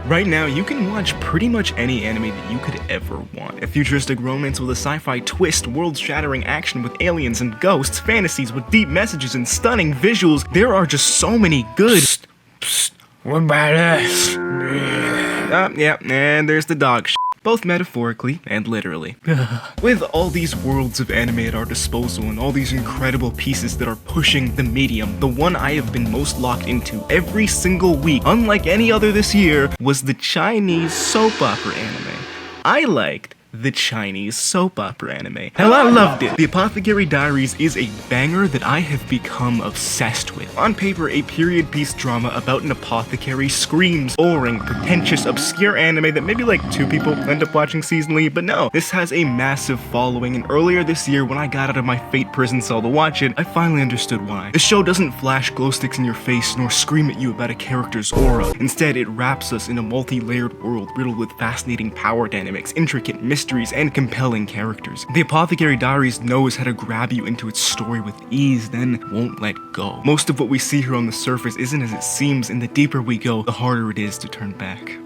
Right now, you can watch pretty much any anime that you could ever want. A futuristic romance with a sci-fi twist, world-shattering action with aliens and ghosts, fantasies with deep messages and stunning visuals. There are just so many good... Psst, what about us? Yeah, and there's the dog both metaphorically and literally. With all these worlds of anime at our disposal and all these incredible pieces that are pushing the medium, the one I have been most locked into every single week, unlike any other this year, was the Chinese soap opera anime. I liked the Chinese soap opera anime. Hell, I loved it. The Apothecary Diaries is a banger that I have become obsessed with. On paper, a period piece drama about an apothecary screams boring, pretentious, obscure anime that maybe like 2 people end up watching seasonally, but no, this has a massive following, and earlier this year when I got out of my fate prison cell to watch it, I finally understood why. The show doesn't flash glow sticks in your face nor scream at you about a character's aura. Instead, it wraps us in a multi-layered world riddled with fascinating power dynamics, intricate mysteries, and compelling characters. The Apothecary Diaries knows how to grab you into its story with ease, then won't let go. Most of what we see here on the surface isn't as it seems, and the deeper we go, the harder it is to turn back.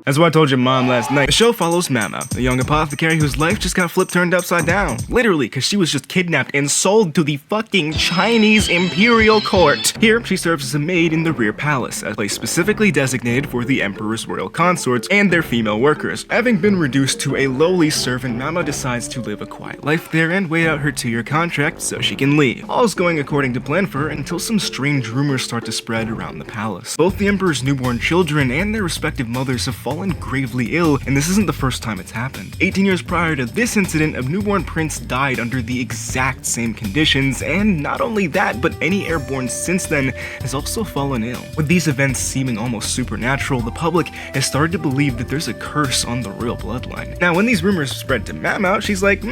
That's what I told your mom last night. The show follows Maomao, a young apothecary whose life just got turned upside down. Literally, because she was just kidnapped and sold to the fucking Chinese imperial court. Here, she serves as a maid in the rear palace, a place specifically designated for the emperor's royal consorts and their female workers. Having been reduced to a lowly servant, Maomao decides to live a quiet life there and wait out her 2-year contract so she can leave. All's going according to plan for her until some strange rumors start to spread around the palace. Both the emperor's newborn children and their respective mothers have fallen gravely ill, and this isn't the first time it's happened. 18 years prior to this incident, a newborn prince died under the exact same conditions, and not only that, but any airborne since then has also fallen ill. With these events seeming almost supernatural, the public has started to believe that there's a curse on the royal bloodline. Now, when these rumors spread to Maomao, she's like,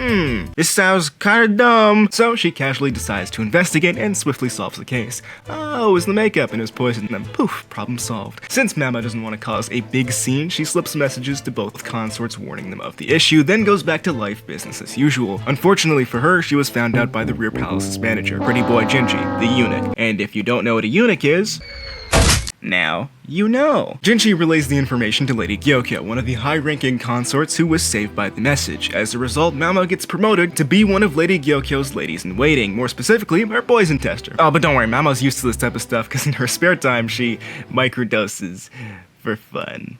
this sounds kinda dumb. So she casually decides to investigate and swiftly solves the case. Oh, it was the makeup and it was poison, and then poof, problem solved. Since Maomao doesn't want to cause a big scene, she slips messages to both consorts warning them of the issue, then goes back to life business as usual. Unfortunately for her, she was found out by the rear palace's manager, pretty boy Jinchi, the eunuch. And if you don't know what a eunuch is, now you know. Jinchi relays the information to Lady Gyokyo, one of the high-ranking consorts who was saved by the message. As a result, Maomao gets promoted to be one of Lady Gyokyo's ladies-in-waiting, more specifically, her poison tester. Oh, but don't worry, Maomao's used to this type of stuff because in her spare time, she microdoses for fun.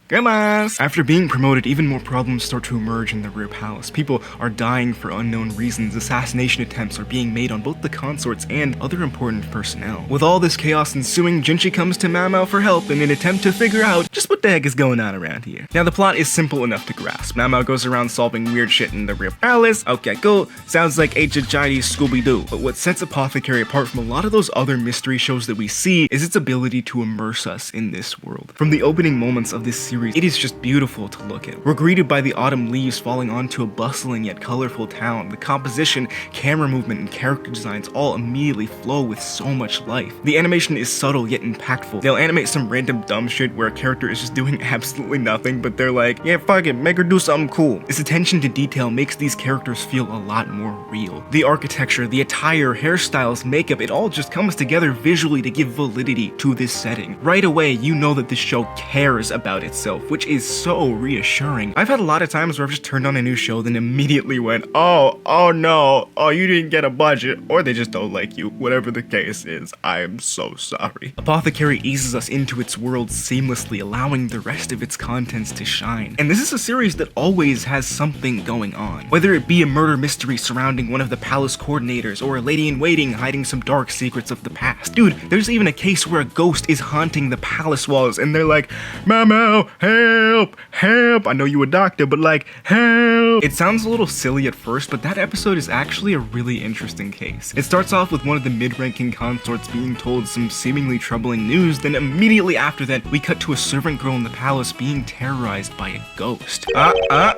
Grandmas! After being promoted, even more problems start to emerge in the rear palace. People are dying for unknown reasons. Assassination attempts are being made on both the consorts and other important personnel. With all this chaos ensuing, Jinchi comes to Maomao for help in an attempt to figure out just what the heck is going on around here. Now, the plot is simple enough to grasp. Maomao goes around solving weird shit in the rear palace. Okay, cool. Sounds like a Chinese Scooby-Doo. But what sets Apothecary apart from a lot of those other mystery shows that we see is its ability to immerse us in this world. From the opening moments of this series, it is just beautiful to look at. We're greeted by the autumn leaves falling onto a bustling yet colorful town. The composition, camera movement, and character designs all immediately flow with so much life. The animation is subtle yet impactful. They'll animate some random dumb shit where a character is just doing absolutely nothing, but they're like, yeah, fuck it, make her do something cool. This attention to detail makes these characters feel a lot more real. The architecture, the attire, hairstyles, makeup, it all just comes together visually to give validity to this setting. Right away, you know that this show cares about itself, which is so reassuring. I've had a lot of times where I've just turned on a new show, then immediately went, oh no, oh, you didn't get a budget, or they just don't like you, whatever the case is. I am so sorry. Apothecary eases us into its world seamlessly, allowing the rest of its contents to shine. And this is a series that always has something going on. Whether it be a murder mystery surrounding one of the palace coordinators, or a lady-in-waiting hiding some dark secrets of the past. Dude, there's even a case where a ghost is haunting the palace walls, and they're like, Maomao, help, help. I know you a doctor, but like, help. It sounds a little silly at first, but that episode is actually a really interesting case. It starts off with one of the mid-ranking consorts being told some seemingly troubling news, then immediately after that, we cut to a servant girl in the palace being terrorized by a ghost.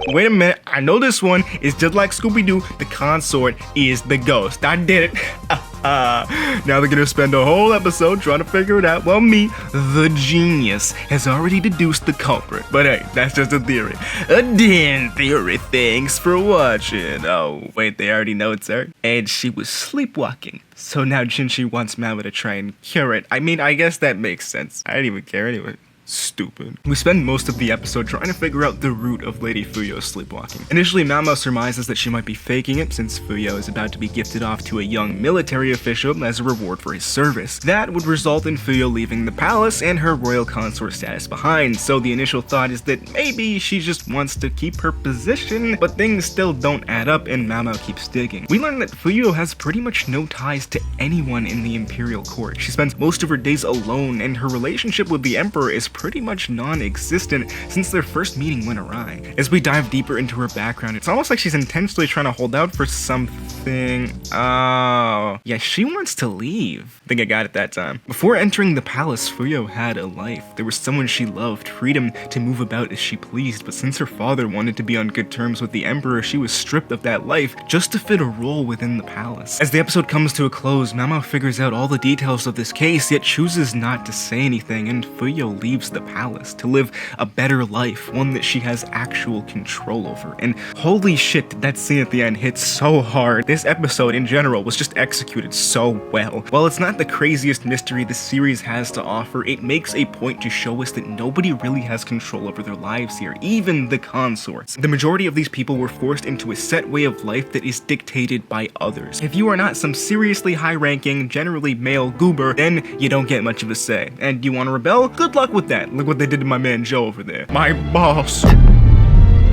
Wait a minute, I know this one. It's just like Scooby-Doo, the consort is the ghost. I did it. Now they're gonna spend a whole episode trying to figure it out. Well, me, the genius, has already deduced the culprit. But hey, that's just a theory. A Din theory. Thanks for watching. Oh, wait, they already know it's her. And she was sleepwalking. So now Jinchi wants Maomao to try and cure it. I mean, I guess that makes sense. I didn't even care anyway. stupid. We spend most of the episode trying to figure out the root of Lady Fuyo's sleepwalking. Initially, Maomao surmises that she might be faking it since Fuyo is about to be gifted off to a young military official as a reward for his service. That would result in Fuyo leaving the palace and her royal consort status behind, so the initial thought is that maybe she just wants to keep her position, but things still don't add up and Maomao keeps digging. We learn that Fuyo has pretty much no ties to anyone in the imperial court. She spends most of her days alone, and her relationship with the emperor is pretty much non-existent since their first meeting went awry. As we dive deeper into her background, it's almost like she's intentionally trying to hold out for something. Oh, yeah, she wants to leave. I think I got it that time. Before entering the palace, Fuyo had a life. There was someone she loved, freedom to move about as she pleased, but since her father wanted to be on good terms with the emperor, she was stripped of that life just to fit a role within the palace. As the episode comes to a close, Maomao figures out all the details of this case, yet chooses not to say anything, and Fuyo leaves the palace to live a better life, one that she has actual control over. And holy shit, did that scene at the end hit so hard. This episode in general was just executed so well. While it's not the craziest mystery the series has to offer, it makes a point to show us that nobody really has control over their lives here, even the consorts. The majority of these people were forced into a set way of life that is dictated by others. If you are not some seriously high-ranking, generally male goober, then you don't get much of a say. And you want to rebel? Good luck with that. Look what they did to my man Joe over there. My boss.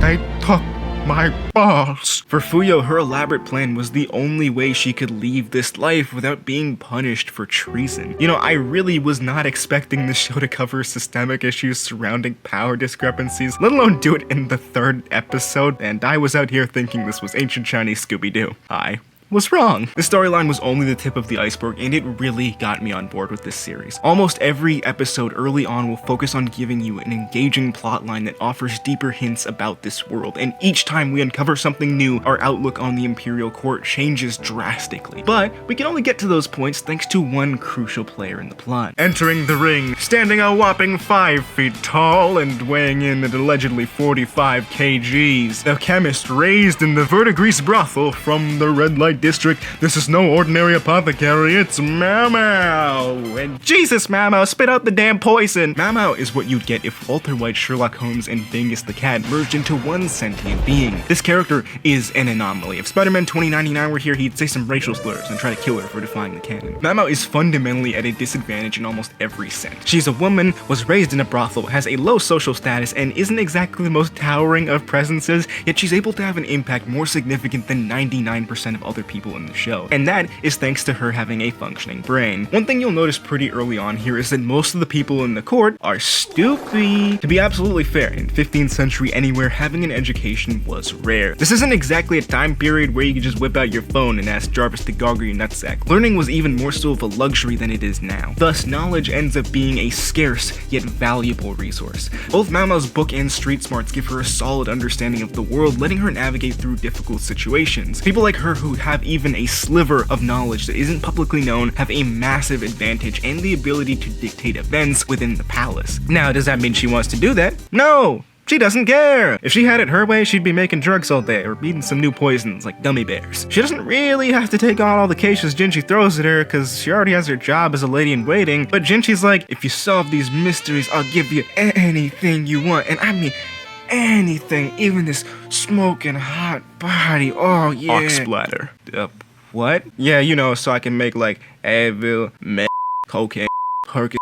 They took my boss. For Fuyo, her elaborate plan was the only way she could leave this life without being punished for treason. You know, I really was not expecting the show to cover systemic issues surrounding power discrepancies, let alone do it in the 3rd episode, and I was out here thinking this was ancient Chinese Scooby-Doo. I was wrong. The storyline was only the tip of the iceberg, and it really got me on board with this series. Almost every episode early on will focus on giving you an engaging plotline that offers deeper hints about this world, and each time we uncover something new, our outlook on the Imperial Court changes drastically. But we can only get to those points thanks to one crucial player in the plot. Entering the ring, standing a whopping 5 feet tall and weighing in at allegedly 45 kgs, the chemist raised in the verdigris brothel from the red light district. This is no ordinary apothecary, it's Maomao! And Jesus, Maomao, spit out the damn poison! Maomao is what you'd get if Walter White, Sherlock Holmes, and Bingus the Cat merged into one sentient being. This character is an anomaly. If Spider-Man 2099 were here, he'd say some racial slurs and try to kill her for defying the canon. Maomao is fundamentally at a disadvantage in almost every sense. She's a woman, was raised in a brothel, has a low social status, and isn't exactly the most towering of presences, yet she's able to have an impact more significant than 99% of other people in the show. And that is thanks to her having a functioning brain. One thing you'll notice pretty early on here is that most of the people in the court are stupid. To be absolutely fair, in 15th century anywhere, having an education was rare. This isn't exactly a time period where you could just whip out your phone and ask Jarvis to gargle your nutsack. Learning was even more so of a luxury than it is now. Thus, knowledge ends up being a scarce yet valuable resource. Both Maomao's book and street smarts give her a solid understanding of the world, letting her navigate through difficult situations. People like her who have even a sliver of knowledge that isn't publicly known have a massive advantage and the ability to dictate events within the palace. Now, does that mean she wants to do that? No! She doesn't care! If she had it her way, she'd be making drugs all day, or eating some new poisons like gummy bears. She doesn't really have to take on all the cases Jinchi throws at her, cause she already has her job as a lady-in-waiting, but Jinchi's like, if you solve these mysteries, I'll give you anything you want, and I mean anything, even this smoking hot body, oh yeah. Ox splatter. What? Yeah, you know, so I can make like Advil, meth, cocaine, Percocet.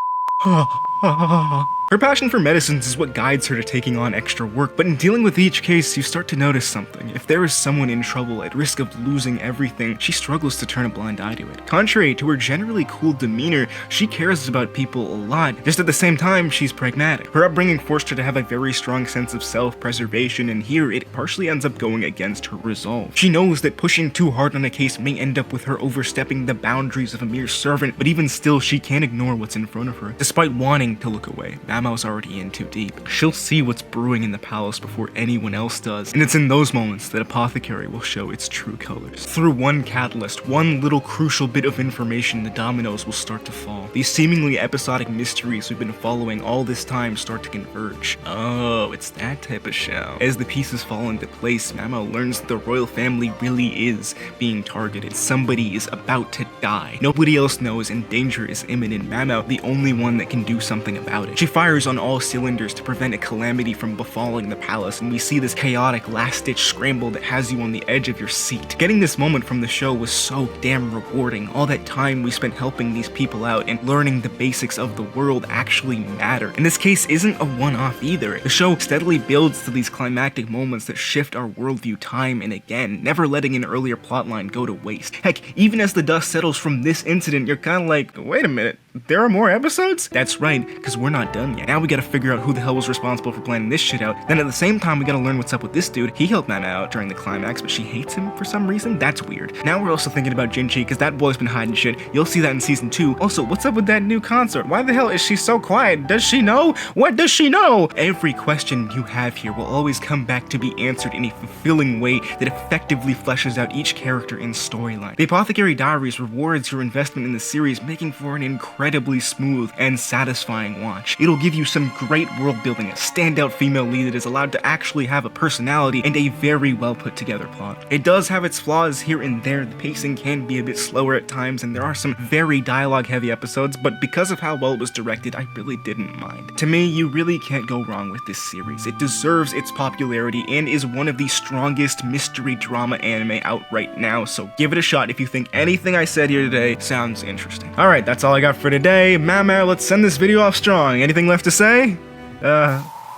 Her passion for medicines is what guides her to taking on extra work, but in dealing with each case, you start to notice something. If there is someone in trouble at risk of losing everything, she struggles to turn a blind eye to it. Contrary to her generally cool demeanor, she cares about people a lot. Just at the same time, she's pragmatic. Her upbringing forced her to have a very strong sense of self-preservation, and here it partially ends up going against her resolve. She knows that pushing too hard on a case may end up with her overstepping the boundaries of a mere servant, but even still, she can't ignore what's in front of her. Despite wanting to look away, Maomao's already in too deep. She'll see what's brewing in the palace before anyone else does, and it's in those moments that Apothecary will show its true colors. Through one catalyst, one little crucial bit of information, the dominoes will start to fall. These seemingly episodic mysteries we've been following all this time start to converge. Oh, it's that type of show. As the pieces fall into place, Maomao learns that the royal family really is being targeted. Somebody is about to die. Nobody else knows, and danger is imminent. Maomao, the only one that can do something about it. She finally fires on all cylinders to prevent a calamity from befalling the palace, and we see this chaotic last-ditch scramble that has you on the edge of your seat. Getting this moment from the show was so damn rewarding. All that time we spent helping these people out and learning the basics of the world actually matter. And this case isn't a one-off either. The show steadily builds to these climactic moments that shift our worldview time and again, never letting an earlier plotline go to waste. Heck, even as the dust settles from this incident, you're kinda like, wait a minute, there are more episodes? That's right, because we're not done yet. Now we gotta figure out who the hell was responsible for planning this shit out. Then at the same time, we gotta learn what's up with this dude. He helped Maomao out during the climax, but she hates him for some reason? That's weird. Now we're also thinking about Jinchi, because that boy's been hiding shit. You'll see that in season 2. Also, what's up with that new consort? Why the hell is she so quiet? Does she know? What does she know? Every question you have here will always come back to be answered in a fulfilling way that effectively fleshes out each character and storyline. The Apothecary Diaries rewards your investment in the series, making for an incredibly smooth and satisfying watch. It'll give you some great world building, a standout female lead that is allowed to actually have a personality, and a very well put together plot. It does have its flaws here and there. The pacing can be a bit slower at times, and there are some very dialogue heavy episodes, but because of how well it was directed, I really didn't mind. To me, you really can't go wrong with this series. It deserves its popularity and is one of the strongest mystery drama anime out right now, so give it a shot if you think anything I said here today sounds interesting. Alright, that's all I got for today. Maomao, let's send this video off strong. Anything left to say?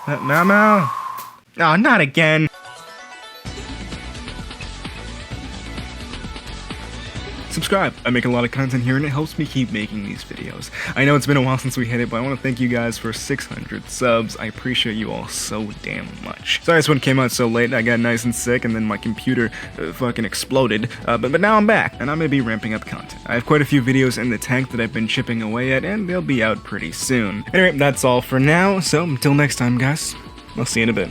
Maomao? Oh, not again. Subscribe. I make a lot of content here and it helps me keep making these videos. I know it's been a while since we hit it, but I want to thank you guys for 600 subs. I appreciate you all so damn much. Sorry this one came out so late. I got nice and sick and then my computer fucking exploded. But now I'm back and I'm gonna be ramping up content. I have quite a few videos in the tank that I've been chipping away at and they'll be out pretty soon. Anyway, that's all for now. So until next time, guys, I'll see you in a bit.